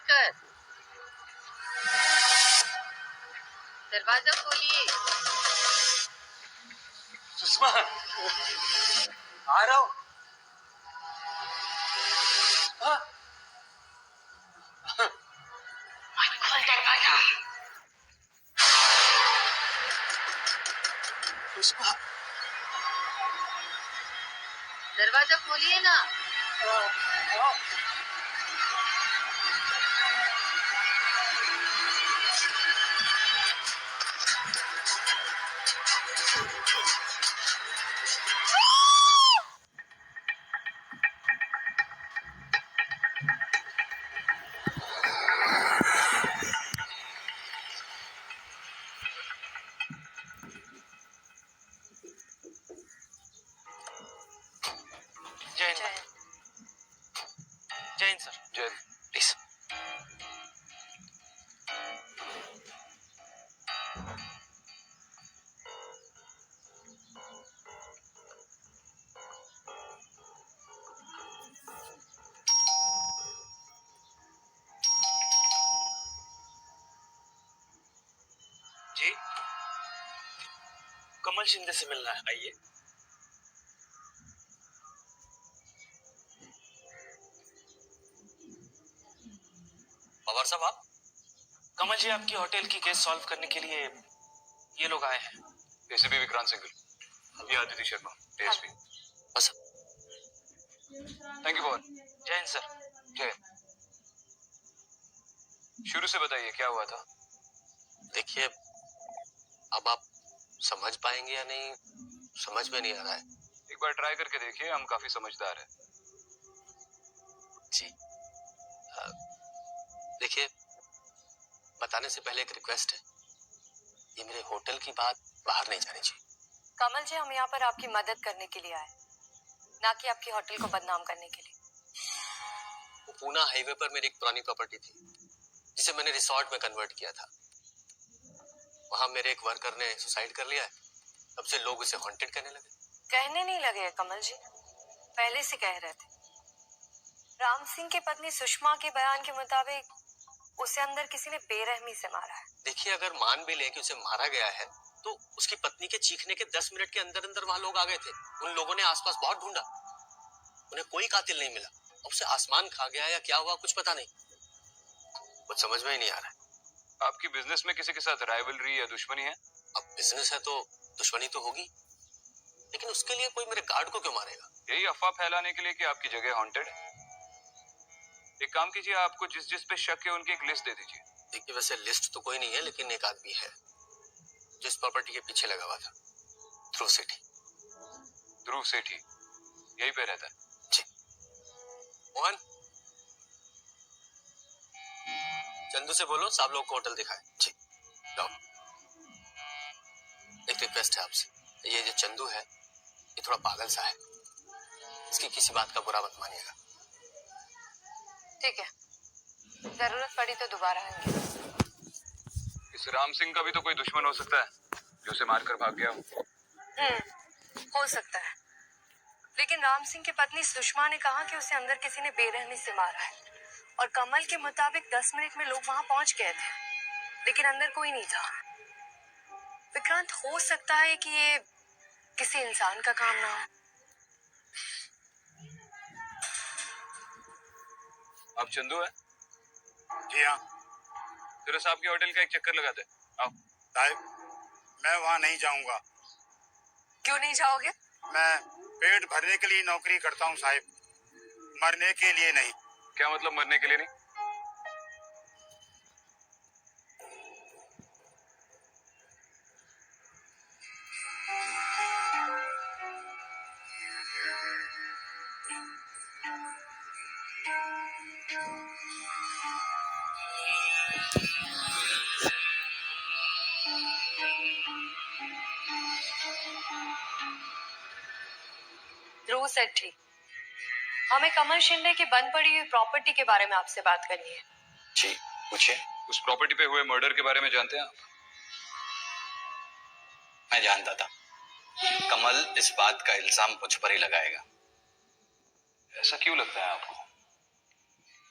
कर, दरवाजा खोलिए। सुषमा, आ रहा हूँ। खोल दरवाजा। सुषमा, दरवाजा खोलिए ना। जय हिंद। जय हिंद सर। जय हिंद। प्लीज। जी, कमल शिंदे से मिलना है, आइए। पवार साहब, आप? कमल जी, आपकी होटल की केस सॉल्व करने के लिए ये लोग आए हैं। एसीपी विक्रांत सिंघल, ये आदित्य शर्मा, एएसपी। बस, थैंक यू पवन। जय हिंद सर। जय हिंद। शुरू से बताइए क्या हुआ था। देखिए, अब आप समझ पाएंगे या नहीं समझ में नहीं आ रहा है। एक बार ट्राई करके देखिए, हम काफी समझदार हैं। जी, देखिए, बताने से पहले एक रिक्वेस्ट है, ये मेरे होटल की बात बाहर नहीं जानी चाहिए। कमल जी, हम यहाँ पर आपकी मदद करने के लिए आए, ना कि आपकी होटल को बदनाम करने के लिए। वो पूना हाईवे पर मेरी एक पुरानी प्रॉपर्टी थी, जिसे मैंने रिसोर्ट में कन्वर्ट किया था। वहां मेरे एक वर्कर ने सुसाइड कर लिया है। तब से लोग उसे हॉन्टेड कहने लगे। कहने नहीं लगे कमल जी, पहले से कह रहे थे। राम सिंह की पत्नी सुषमा के बयान के मुताबिक उसे अंदर किसी ने बेरहमी से मारा है। देखिए, अगर मान भी ले कि उसे मारा गया है, तो उसकी पत्नी के चीखने के 10 मिनट के अंदर अंदर वहां लोग आ गए थे। उन लोगों ने आसपास बहुत ढूंढा, उन्हें कोई कातिल नहीं मिला। अब उसे आसमान खा गया या क्या हुआ कुछ पता नहीं, कुछ समझ में ही नहीं आ रहा है। आपकी बिजनेस में किसी के साथ राइवलरी या दुश्मनी है? अब बिजनेस है तो दुश्मनी तो होगी, लेकिन उसके लिए कोई मेरे गार्ड को क्यों मारेगा? यही अफवाह फैलाने के लिए कि आपकी जगह हॉन्टेड है। एक काम कीजिए, आपको जिस जिस पे शक है उनकी एक लिस्ट दे दीजिए। देखिए, वैसे लिस्ट तो कोई नहीं है, लेकिन एक आदमी है जिस प्रॉपर्टी के पीछे लगा हुआ था, ध्रुव सेठी। ध्रुव सेठी यही पे रहता है? जी। मोहन, चंदू से बोलो सब लोग को होटल दिखाए। जी, जाओ। एक रिक्वेस्ट है आपसे, ये जो चंदू है, ये थोड़ा पागल सा है, इसकी किसी बात का बुरा मत मानिएगा। ठीक है, जरूरत पड़ी तो दोबारा आएंगे। इस राम सिंह का भी तो कोई दुश्मन हो सकता है जो उसे मारकर भाग गया हो। हो सकता है, लेकिन राम सिंह की पत्नी सुषमा ने कहा कि उसे अंदर किसी ने बेरहमी से मारा है, और कमल के मुताबिक 10 मिनट में लोग वहां पहुंच गए थे, लेकिन अंदर कोई नहीं था। विक्रांत, हो सकता है कि ये किसी इंसान का काम ना हो। आप चंदू है? जी हाँ जरा साहब के होटल का एक चक्कर लगाते हैं। आओ। साहब, मैं वहाँ नहीं जाऊँगा। क्यों नहीं जाओगे? मैं पेट भरने के लिए नौकरी करता हूँ साहब, मरने के लिए नहीं। क्या मतलब मरने के लिए नहीं? ध्रुव सेठी, हमें कमल शिंदे की बंद पड़ी हुई प्रॉपर्टी के बारे में आपसे बात करनी है। जी, पूछिए। उस प्रॉपर्टी पे हुए मर्डर के बारे में जानते हैं आप? मैं जानता था कमल इस बात का इल्जाम मुझ पर ही लगाएगा। ऐसा क्यों लगता है आपको?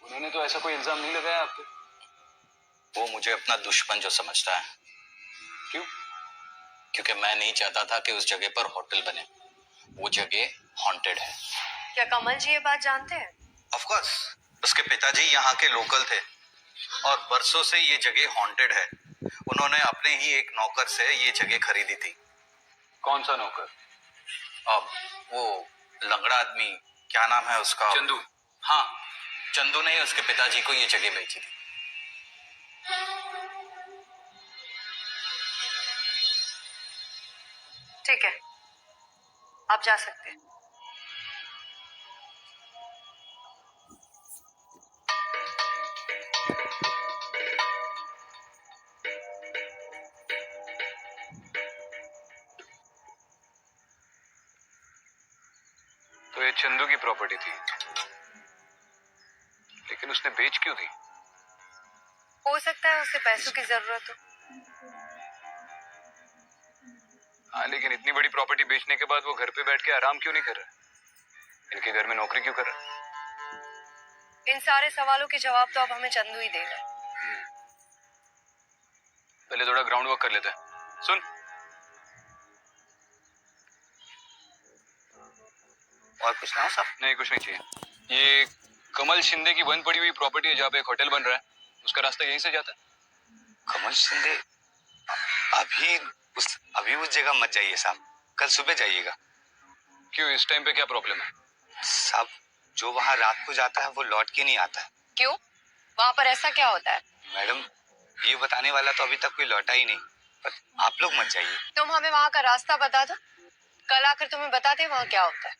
उन्होंने तो ऐसा कोई इल्जाम नहीं लगाया आप पे। वो मुझे अपना दुश्मन जो समझता है। क्यों? क्योंकि मैं नहीं चाहता था कि उस जगह पर होटल बने। वो जगह हॉन्टेड है। क्या कमल जी ये बात जानते हैं? ऑफ कोर्स, उसके पिताजी यहाँ के लोकल थे और बरसों से ये जगह हॉन्टेड है। उन्होंने अपने ही एक नौकर से ये जगह खरीदी थी। कौन सा नौकर? अब वो लंगड़ा आदमी, क्या नाम है उसका? चंदू। हाँ, चंदू ने उसके पिताजी को ये जगह बेची थी। ठीक है, आप जा सकते हैं। तो ये चंदू की प्रॉपर्टी थी, लेकिन उसने बेच क्यों दी? हो सकता है उसे पैसों की जरूरत हो। हाँ, लेकिन इतनी बड़ी प्रॉपर्टी बेचने के बाद वो घर पे बैठ के आराम क्यों नहीं कर रहा? इनके घर में नौकरी क्यों कर रहा? इन सारे सवालों के जवाब तो अब हमें चंदू ही देगा। पहले थोड़ा ग्राउंड वर्क कर लेते हैं। सुन, और कुछ ना साहब? नहीं कुछ नहीं चाहिए। ये कमल शिंदे की बंद पड़ी हुई प्रॉपर्टी है जहाँ पे एक होटल बन रहा है, उसका रास्ता यहीं से जाता है। कमल शिंदे? अभी उस जगह मत जाइए साहब, कल सुबह जाइएगा। क्यों, इस टाइम पे क्या प्रॉब्लम है? साहब, जो वहाँ रात को जाता है वो लौट के नहीं आता है। क्यों? वहाँ पर ऐसा क्या होता है? मैडम, ये बताने वाला तो अभी तक कोई लौटा ही नहीं, पर आप लोग मत जाइए। तुम हमें वहाँ का रास्ता बता दो, कल आकर तुम्हें बताते वहाँ क्या होता है।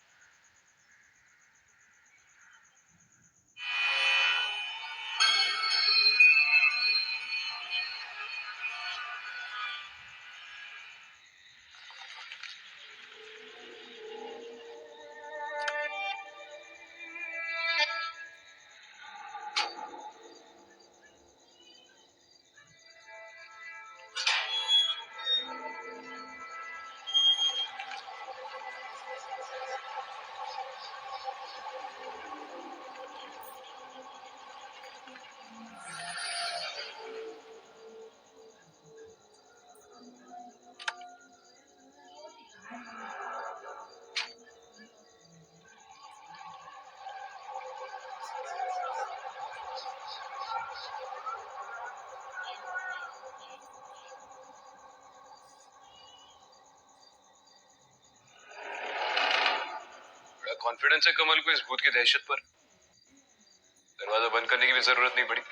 बड़ा कॉन्फिडेंस है कमल को इस भूत की दहशत पर। दरवाजा बंद करने की भी जरूरत नहीं पड़ी।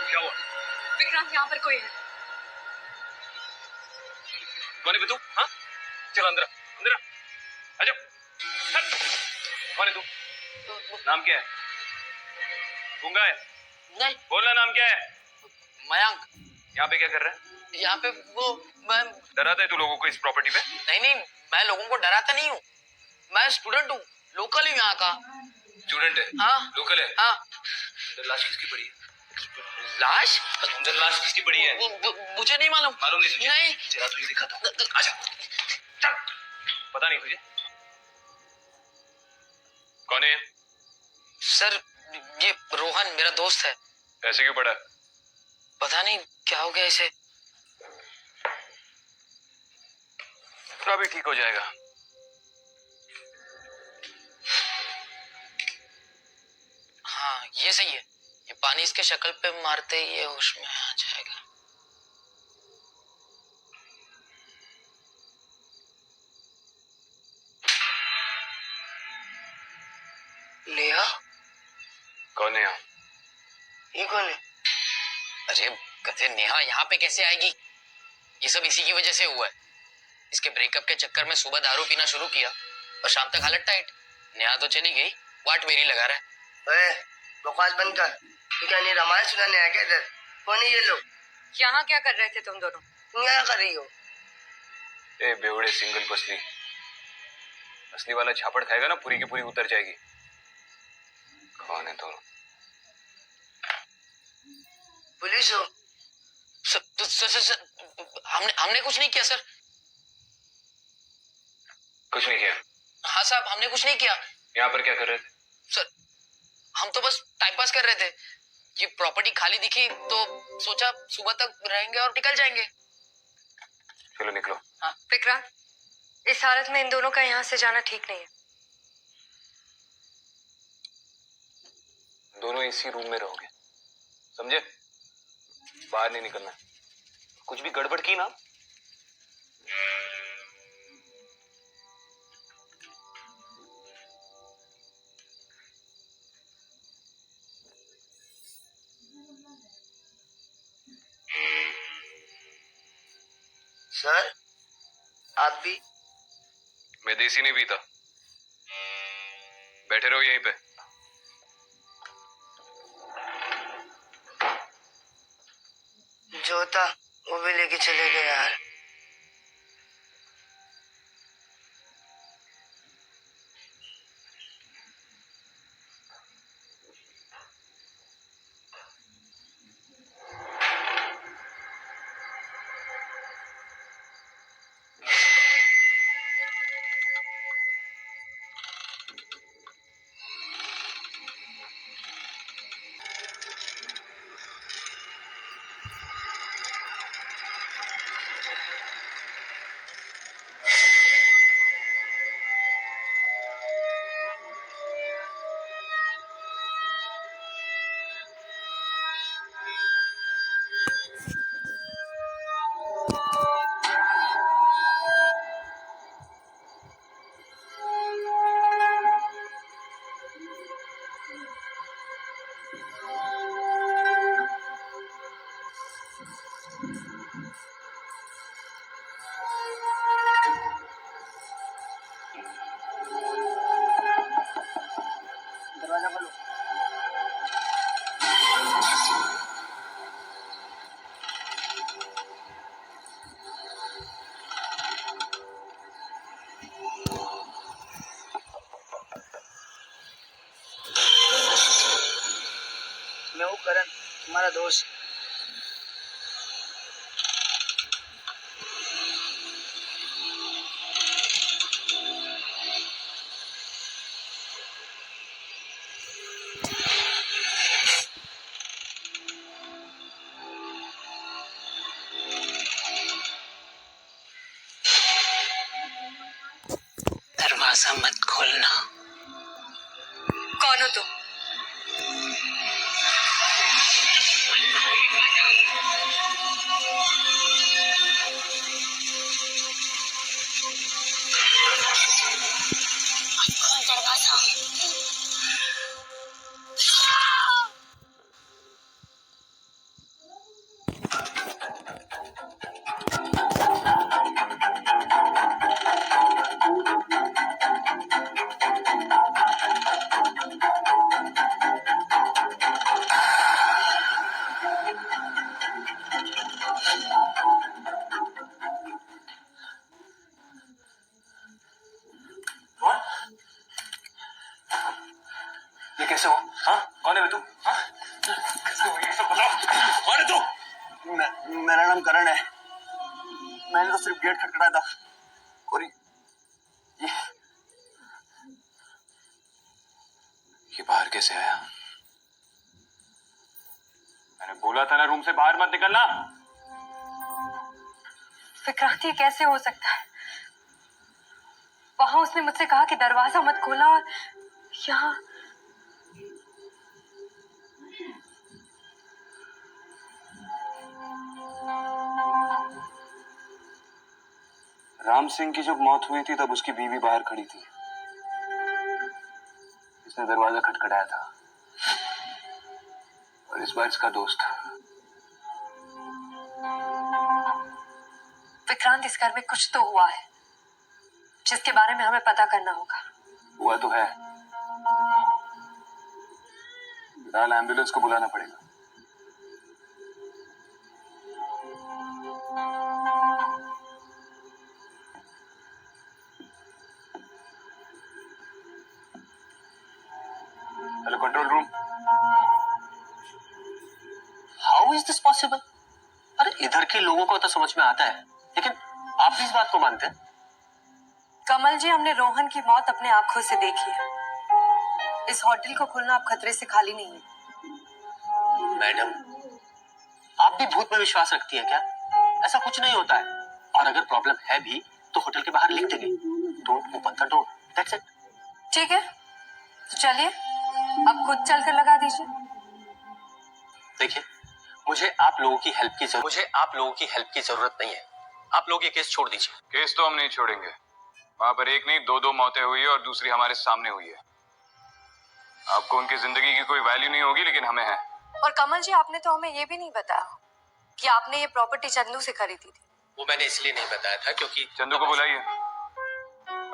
क्या हुआ? विक्रांत, यहाँ पर कोई है। कौन है बे तू? हाँ, चल अंदर अंदर आजा। कौन है तू? नाम क्या है? गूंगा है? नहीं, बोलना, नाम क्या है? मयंक। यहाँ पे क्या कर रहा है? यहाँ पे वो मैं डराता है तू लोगों को इस प्रॉपर्टी पे? नहीं, मैं लोगों को डराता नहीं हूँ। मैं स्टूडेंट हूँ, लोकल हूँ यहाँ का। स्टूडेंट है? हाँ। लोकल है? हाँ। अंदर लाश किसकी पड़ी है? लाश? अंदर लाश किसकी पड़ी है? मुझे नहीं मालूम। मालूम नहीं तुझे? नहीं। चला तुझे दिखाता हूँ, आजा। चल। पता नहीं तुझे? कौन है? सर, ये रोहन मेरा दोस्त है। ऐसे क्यों पड़ा? पता नहीं क्या हो गया इसे। तो अभी ठीक हो जाएगा। हाँ, ये सही है। ये पानी इसके शक्ल पे मारते ही ये होश में आ जाएगा। नेहा? कौन है यहाँ? ये कौन है? अरे गधे, नेहा यहाँ पे कैसे आएगी? ये सब इसी की वजह से हुआ है। इसके ब्रेकअप के चक्कर में सुबह दारू पीना शुरू किया और शाम तक हालत टाइट। नेहा तो चली गई, वाट मेरी लगा रहा है। बकवास बंद कर। तू क्या नहीं रामायण सुनाने आया क्या इधर? कौन है ये लोग? यहाँ क्या कर रहे थे तुम दोनों? तुम क्या कर रही हो? ए बेवड़े सिंगल पसली, असली वाला झापड़ खाएगा ना पूरी की पूरी उतर जाएगी। कौन है दोनों? पुलिस हो? सर, हमने कुछ नहीं किया सर। कुछ नहीं किया? हाँ साहब, हमने कुछ नहीं किया। यहाँ पर क्या कर रहे थे? सर, हम तो बस टाइम पास कर रहे थे। ये प्रॉपर्टी खाली दिखी तो सोचा सुबह तक रहेंगे और निकल जाएंगे। चलो निकलो। हाँ। विक्रांत, इस हालत में इन दोनों का यहाँ से जाना ठीक नहीं है। दोनों इसी रूम में रहोगे, समझे? बाहर नहीं निकलना। कुछ भी गड़बड़ की ना, सर, आप भी? मैं देसी नहीं पीता। बैठे रहो यहीं पे। जो था वो भी लेके चले गए यार। दरवाजा खोलो। मैं हूँ करण, तुम्हारा दोस्त। दरवाजा मत खोलना। कौन हो तुम? है तू? कैसे हुई ये सब बताओ। कौन है तू? मेरा नाम करण है। मैंने तो सिर्फ गेट खटखटाया था और ये बाहर कैसे आया? मैंने बोला था ना रूम से बाहर मत निकलना। विक्रांत, ये कैसे हो सकता है? वहां उसने मुझसे कहा कि दरवाजा मत खोला और यहाँ राम सिंह की जब मौत हुई थी तब उसकी बीवी बाहर खड़ी थी। इसने दरवाजा खटखटाया था और इस बार इसका दोस्त। विक्रांत, इस घर में कुछ तो हुआ है जिसके बारे में हमें पता करना होगा। हुआ तो है। फिलहाल एम्बुलेंस को बुलाना पड़ेगा। Hello control room. How is this possible? अरे इधर के लोगों को तो समझ में आता है, लेकिन आप इस बात को मानते हैं? कमल जी, हमने रोहन की मौत अपने आंखों से देखी है। इस होटल को खोलना अब खतरे से खाली नहीं है। मैडम, आप भी भूत में विश्वास रखती हैं क्या? ऐसा कुछ नहीं होता है। और अगर प्रॉब्लम है भी तो होटल के बाहर लिख देंगे, don't open the door, that's it. ठीक है, तो चलिए अब खुद चलकर लगा दीजिए। देखिए, मुझे आप लोगों की हेल्प की जरूरत नहीं है। आप लोग ये केस छोड़ दीजिए। केस तो हम नहीं छोड़ेंगे। वहां पर एक नहीं दो मौतें हुई है और दूसरी हमारे सामने हुई है। आपको उनकी जिंदगी की कोई वैल्यू नहीं होगी, लेकिन हमें है। और कमल जी, आपने तो हमें ये भी नहीं बताया कि आपने ये प्रॉपर्टी चंदू से खरीदी थी। वो मैंने इसलिए नहीं बताया था क्योंकि चंदू को बुलाइए,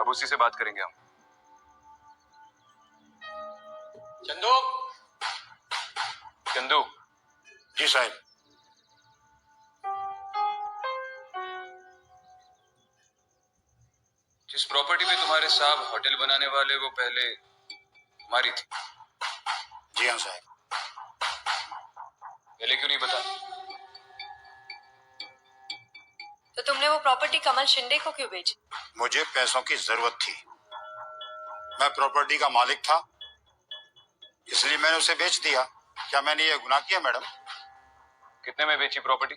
अब उसी से बात करेंगे हम। चंदू। चंदू। जी साहब। जिस प्रॉपर्टी पे तुम्हारे साहब होटल बनाने वाले, वो पहले तुम्हारी थी। जी हाँ साहब। पहले क्यों नहीं बता? तो तुमने वो प्रॉपर्टी कमल शिंदे को क्यों बेची? मुझे पैसों की जरूरत थी। मैं प्रॉपर्टी का मालिक था, इसलिए मैंने उसे बेच दिया। क्या मैंने ये गुनाह किया मैडम? कितने में बेची प्रॉपर्टी?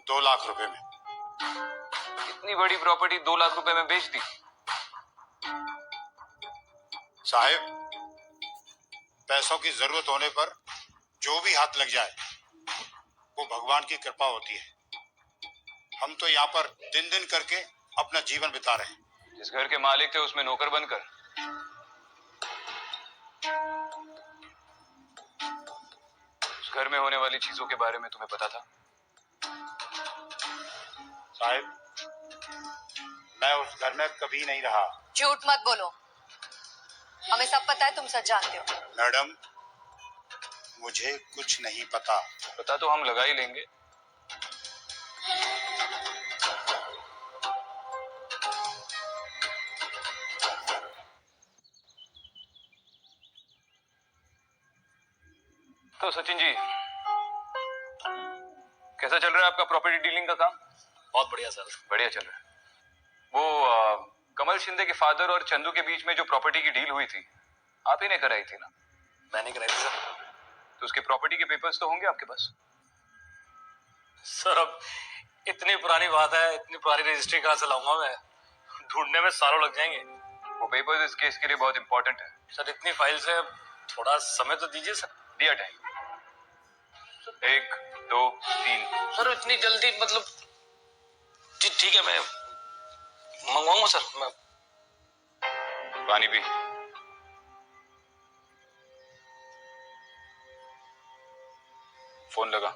2 लाख रुपए में। इतनी बड़ी प्रॉपर्टी 2 लाख रुपए में बेच दी? साहब, पैसों की जरूरत होने पर जो भी हाथ लग जाए वो भगवान की कृपा होती है। हम तो यहाँ पर दिन दिन करके अपना जीवन बिता रहे हैं। जिस घर के मालिक थे उसमें नौकर बनकर। उस घर में होने वाली चीजों के बारे में तुम्हें पता था? साहब, मैं उस घर में कभी नहीं रहा। झूठ मत बोलो, हमें सब पता है, तुम सच जानते हो। मैडम, मुझे कुछ नहीं पता। पता तो हम लगा ही लेंगे। तो सचिन जी, कैसा चल रहा है आपका प्रॉपर्टी डीलिंग का काम? बहुत बढ़िया सर। बढ़िया चल रहा है। वो कमल शिंदे के फादर और चंदू के बीच में जो प्रॉपर्टी की डील हुई थी, आप ही ने कराई थी ना? मैंने कराई थी सर। तो उसके प्रॉपर्टी के पेपर्स तो होंगे आपके पास? सर, अब इतनी पुरानी बात है, इतनी पुरानी रजिस्ट्री कहाँ से लाऊंगा मैं? ढूंढने में सालों लग जाएंगे। वो पेपर्स इस केस के लिए बहुत इंपॉर्टेंट है। सर, इतनी फाइल से थोड़ा समय तो दीजिए सर। दिया टाइम। 1 2 3। सर, इतनी जल्दी मतलब? ठीक है, मैं मंगवाऊंगा सर। मैं पानी पी। फोन लगा।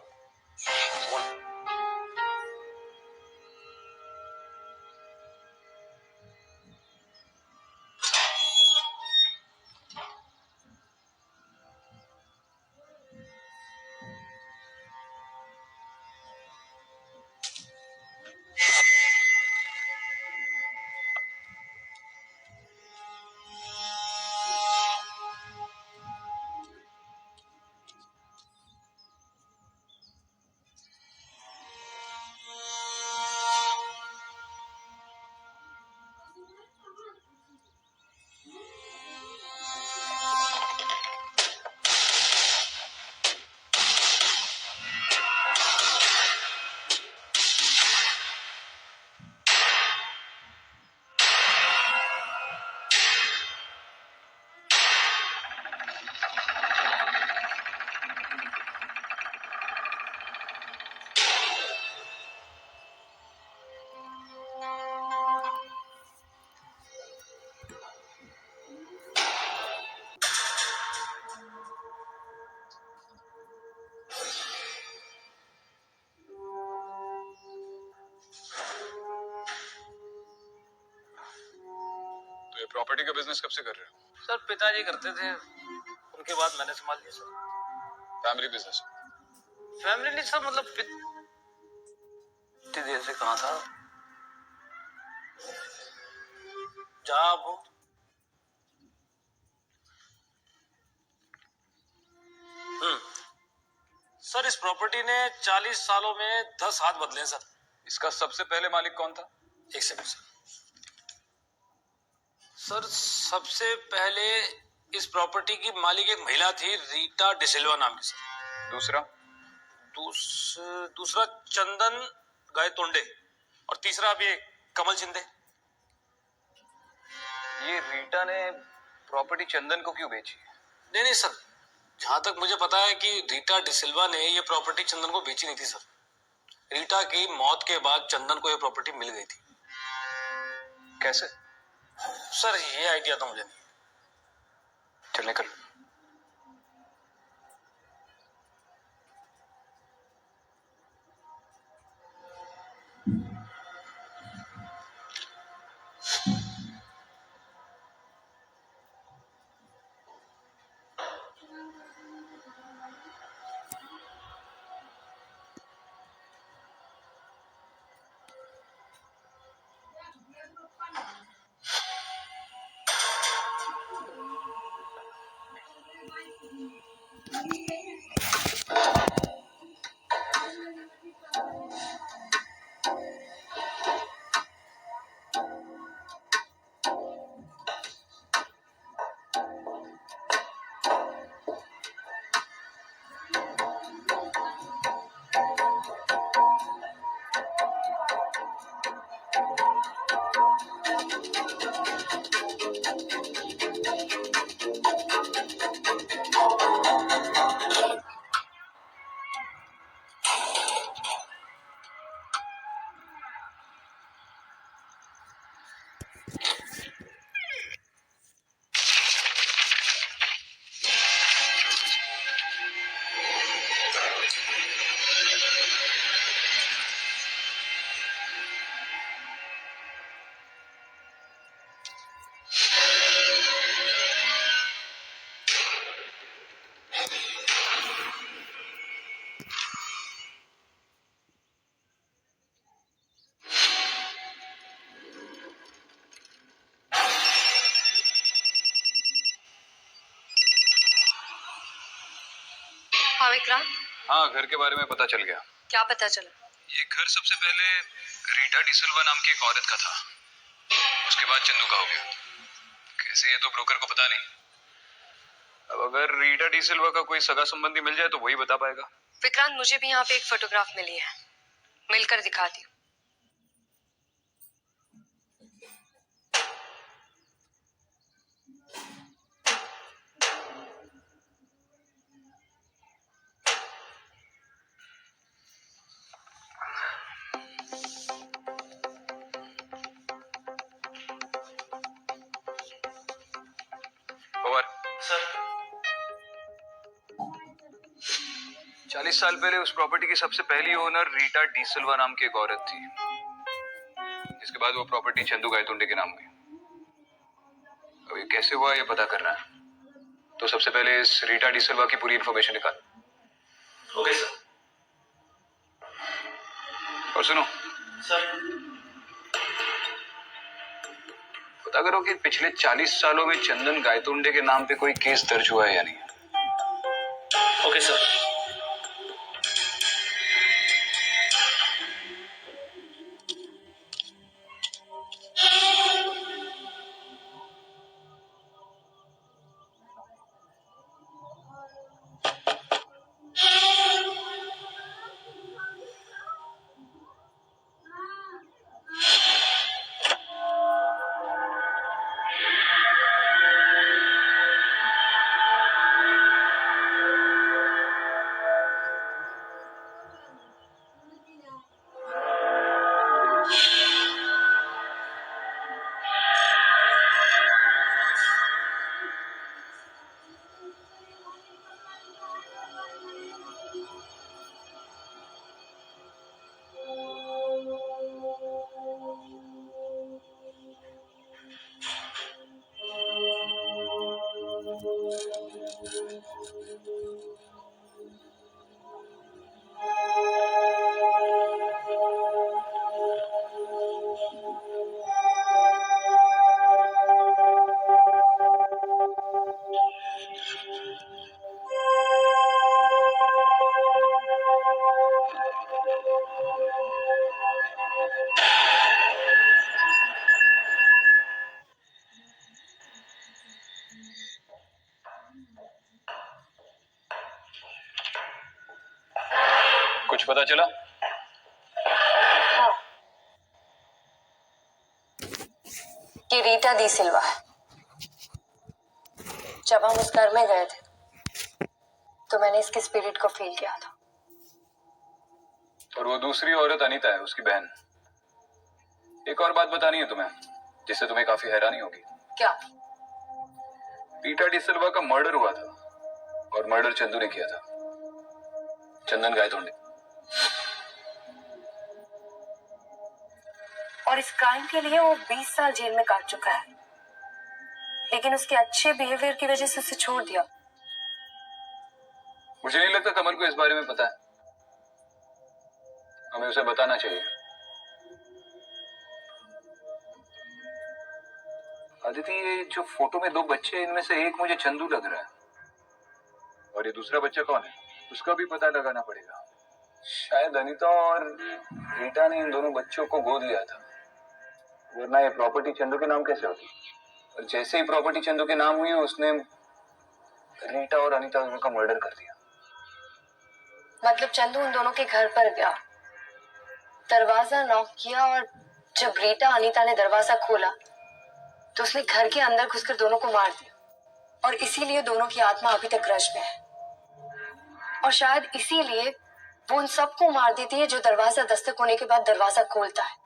प्रॉपर्टी का बिजनेस कब से कर रहे हो? सर पिताजी करते थे, उनके बाद मैंने संभाल लिया सर। Family business? फैमिली नहीं सर, मतलब इतनी देर से कहा था जहाँ आप हो। सर इस प्रॉपर्टी ने 40 सालों में 10 हाथ बदले हैं सर। इसका सबसे पहले मालिक कौन था? एक सेकंड सर। सर सबसे पहले इस प्रॉपर्टी की मालिक एक महिला थी, रीटा डिसिल्वा नाम की सर। दूसरा? दूसरा चंदन गायतोंडे, और तीसरा अभी कमल शिंदे। ये रीटा ने प्रॉपर्टी चंदन को क्यों बेची? नहीं सर, जहां तक मुझे पता है कि रीटा डिसिल्वा ने ये प्रॉपर्टी चंदन को बेची नहीं थी सर। रीटा की मौत के बाद चंदन को ये प्रॉपर्टी मिल गई थी। कैसे? सर ये आइडिया तो मुझे नहीं। चल निकल। हाँ विक्रांत, हाँ, घर के बारे में पता चल गया। क्या पता चला? ये घर सबसे पहले रीटा डिसिल्वा नाम की एक औरत का था, उसके बाद चंदू का हो गया। कैसे, ये तो ब्रोकर को पता नहीं। अब अगर रीटा डिसिल्वा का कोई सगा संबंधी मिल जाए तो वही बता पाएगा। विक्रांत, मुझे भी यहाँ पे एक फोटोग्राफ मिली है, मिलकर दिखाती हूँ। पवार सर 40 साल पहले उस प्रॉपर्टी की सबसे पहली ओनर रीटा डिसिल्वा नाम की एक औरत थी, जिसके बाद वो प्रॉपर्टी चंदू गायतोंडे के नाम हुई। अब ये कैसे हुआ ये पता करना है, तो सबसे पहले इस रीटा डिसिल्वा की पूरी इंफॉर्मेशन निकाल। Okay sir. और सुनो सर पता करो कि पिछले 40 सालों में चंदन गायतोंडे के नाम पे कोई केस दर्ज हुआ है या नहीं। Okay sir. कुछ पता चला? हाँ, ये रीटा डी सिल्वा है। जब हम उस घर में गए थे तो मैंने इसके स्पिरिट को फील किया था। और वो दूसरी औरत अनीता है, उसकी बहन। एक और बात बतानी है तुम्हें, जिससे तुम्हें काफी हैरानी होगी। क्या? रीटा डी सिल्वा का मर्डर हुआ था, और मर्डर चंदू ने किया था, चंदन गायतोंडे। और इस क्राइम के लिए वो 20 साल जेल में काट चुका है, लेकिन उसके अच्छे बिहेवियर की वजह से उसे छोड़ दिया। मुझे नहीं लगता कमल को इस बारे में पता है। हमें उसे बताना चाहिए। अदिति, ये जो फोटो में 2 बच्चे हैं, इनमें से एक मुझे चंदू लग रहा है, और ये दूसरा बच्चा कौन है उसका भी पता लगाना पड़ेगा। शायद अनीता और रीटा ने इन दोनों बच्चों को गोद लिया था, वरना ये प्रॉपर्टी चंदू के नाम कैसे होती। और जैसे ही प्रॉपर्टी चंदू के नाम हुई, उसने रीटा और अनीता दोनों का मर्डर कर दिया। मतलब चंदू उन दोनों के घर पर गया, दरवाजा नॉक किया, और जब रीटा अनीता ने दरवाजा खोला तो उसने घर के अंदर घुसकर दोनों को मार दिया। और इसीलिए दोनों की आत्मा अभी तक रश में है, और शायद इसीलिए वो उन सबको मार देती है जो दरवाजा दस्तक होने के बाद दरवाजा खोलता है।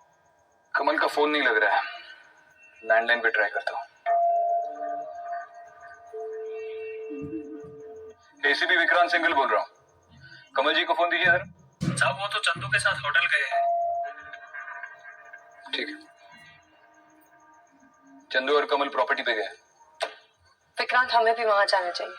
कमल का फोन नहीं लग रहा है, लैंडलाइन पे ट्राई करता हूँ। एसीपी विक्रांत सिंघल बोल रहा हूँ। कमल जी को फोन दीजिए सर। साहब वो तो चंदू के साथ होटल गए हैं। ठीक है। चंदू और कमल प्रॉपर्टी पे गए। विक्रांत, हमें भी वहां जाना चाहिए।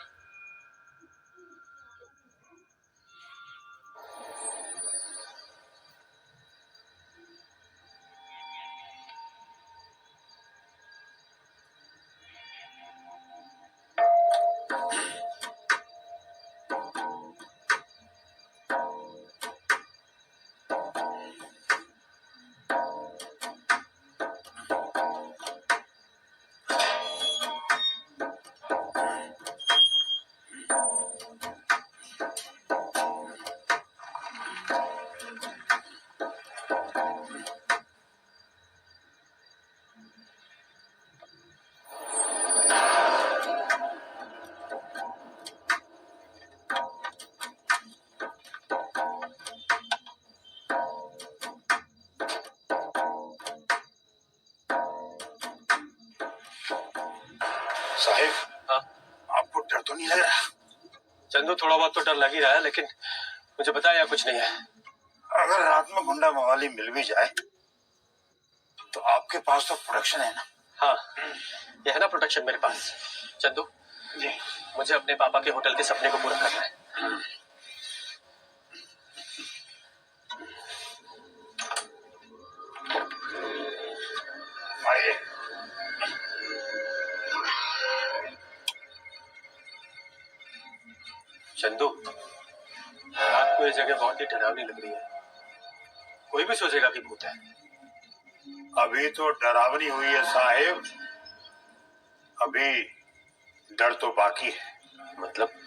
साहिब, हाँ? आपको डर तो नहीं लग रहा? चंदू, थोड़ा बहुत तो डर लग ही रहा है, लेकिन मुझे पता है या कुछ नहीं है। अगर रात में गुंडा मवाली मिल भी जाए तो आपके पास तो प्रोटेक्शन है ना? हाँ, ये है ना प्रोटेक्शन मेरे पास। चंदू जी, मुझे अपने पापा के होटल के सपने को पूरा करना है। आइए। चंदू, रात को ये जगह बहुत ही डरावनी लग रही है। कोई भी सोचेगा कि भूत है। अभी तो डरावनी हुई है साहिब, अभी डर तो बाकी है। मतलब?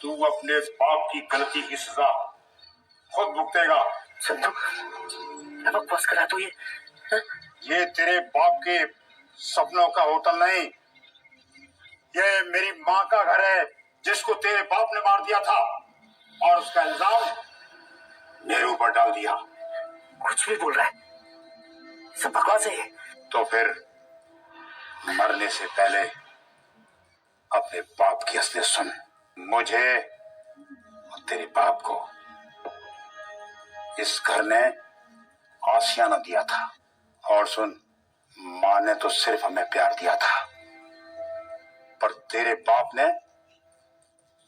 तू अपने बाप की गलती की सजा खुद भुगतेगा। संतु, अब बस करा तो ये तेरे बाप के सपनों का होटल नहीं, ये मेरी माँ का घर है, जिसको तेरे बाप ने मार दिया था और उसका इल्जाम मेरे ऊपर डाल दिया। कुछ भी बोल रहा है, सब बकवास है ये। तो फिर मरने से पहले अपने बाप की असलियत सुन। मुझे और तेरे बाप को इस घर ने आशियाना दिया था। और सुन, माँ ने तो सिर्फ हमें प्यार दिया था, पर तेरे बाप ने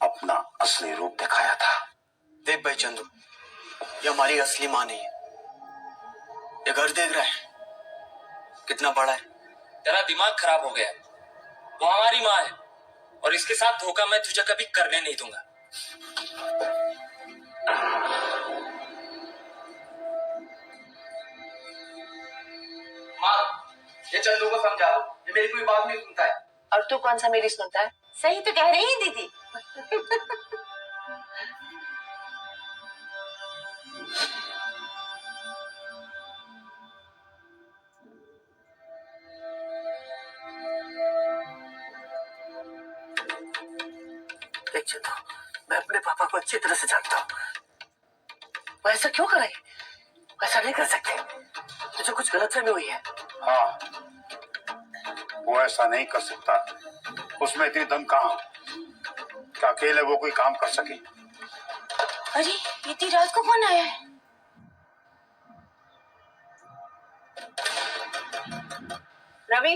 अपना असली रूप दिखाया था। देख भाई चंदू, ये हमारी असली माँ नहीं है। ये घर देख रहा है कितना बड़ा है। तेरा दिमाग खराब हो गया है। वो हमारी माँ है और इसके साथ धोखा मैं तुझे कभी करने नहीं दूंगा। माँ, ये चंदू को समझाओ, ये मेरी कोई बात नहीं सुनता है। और तू कौन सा मेरी सुनता है? सही तो कह रही है दीदी। देख चंदू, मैं अपने पापा को अच्छी तरह से जानता हूँ। वो ऐसा क्यों करेंगे? ऐसा नहीं कर सकते। मुझे कुछ गलतफहमी हुई है। हाँ, वो ऐसा नहीं कर सकता। उसमें इतनी दम कहाँ कि अकेले वो कोई काम कर सके। अरे इतनी रात को कौन आया है? रवि,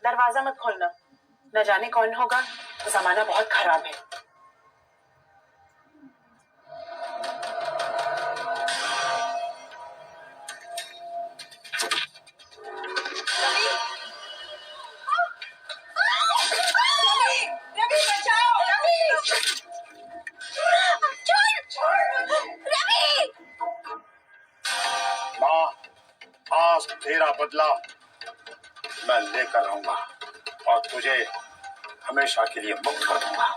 दरवाजा मत खोलना। न जाने कौन होगा। जमाना बहुत खराब है। माँ, आज तेरा बदला मैं लेकर आऊंगा और तुझे हमेशा के लिए मुक्त कर दूंगा।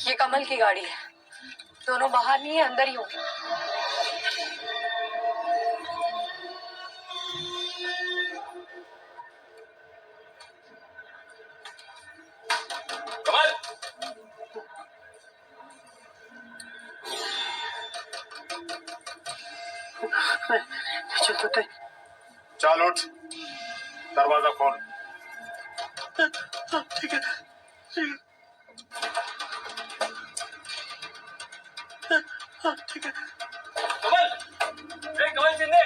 ये कमल की गाड़ी है। दोनों बाहर नहीं है, अंदर ही होंगे। कमल, चल उठ, दरवाजा खोल। ठीक है, ठीक है। कमल, कमल शिंदे।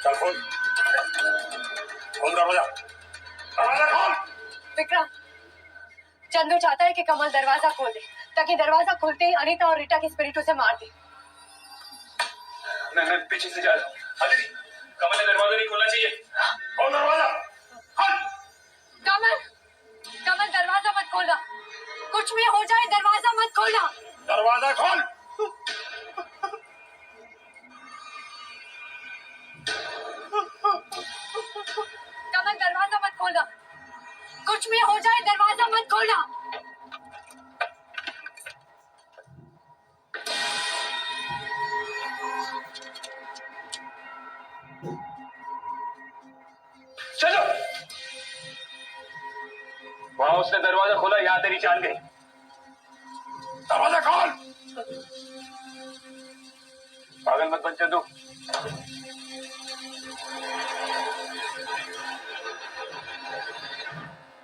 चल खोल, खोल दरवाजा, दरवाजा खोल। विक्रम, चंदू चाहता है कि कमल दरवाजा खोल दे, ताकि दरवाजा खोलते ही अनीता और रीटा की स्पिरिट उसे मार दे। मैं पीछे से जा रहा हूँ। दीदी, कमल ने दरवाजा नहीं खोलना चाहिए। खोल दरवाजा। कमल, कमल दरवाजा मत खोलना। कुछ भी हो जाए दरवाजा मत खोलना। दरवाजा खोल। कमल दरवाजा मत खोलना। कुछ भी हो जाए दरवाजा मत खोलना। चलो। वहां उसने दरवाजा खोला, यहाँ तेरी जान गई। दरवाजा खोल। पागल मत बन चंदू।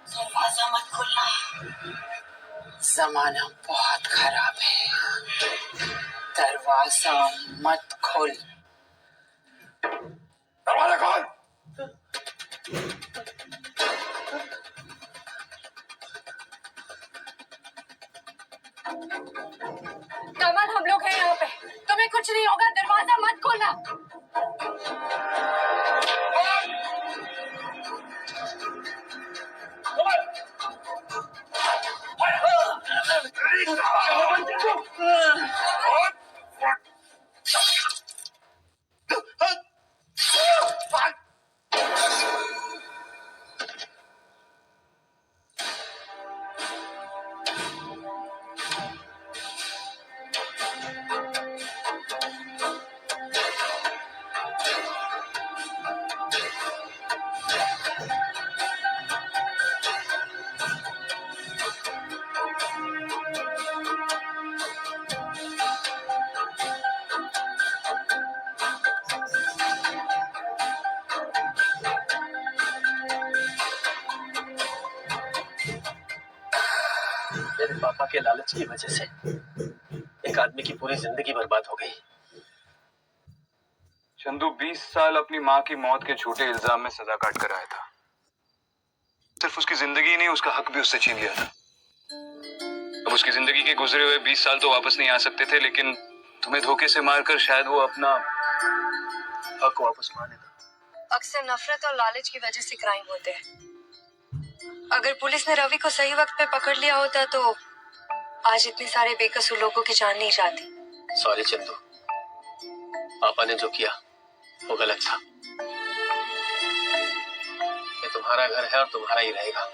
दरवाजा मत खोलना। जमाना बहुत खराब है। दरवाजा मत खोल। दरवाजा खोल। कमल, हम लोग हैं यहाँ पे। तुम्हें कुछ नहीं होगा, दरवाजा मत खोलना। तेरे पापा के लालच की वजह से एक आदमी की पूरी जिंदगी बर्बाद हो गई। चंदू 20 साल अपनी माँ की मौत के झूठे इल्जाम में सजा काट कर आया था। सिर्फ उसकी जिंदगी ही नहीं, उसका हक भी उससे छीन लिया था। अब उसकी जिंदगी के गुजरे हुए 20 साल तो वापस नहीं आ सकते थे, लेकिन तुम्हें धोखे से मारकर शायद वो अपना हक वापस मानेगा। अक्सर नफरत और लालच की वजह से क्राइम होते हैं। अगर पुलिस ने रवि को सही वक्त पे पकड़ लिया होता तो आज इतने सारे बेकसूर लोगों की जान नहीं जाती। सॉरी चंदू, पापा ने जो किया वो गलत था। ये तुम्हारा घर है और तुम्हारा ही रहेगा।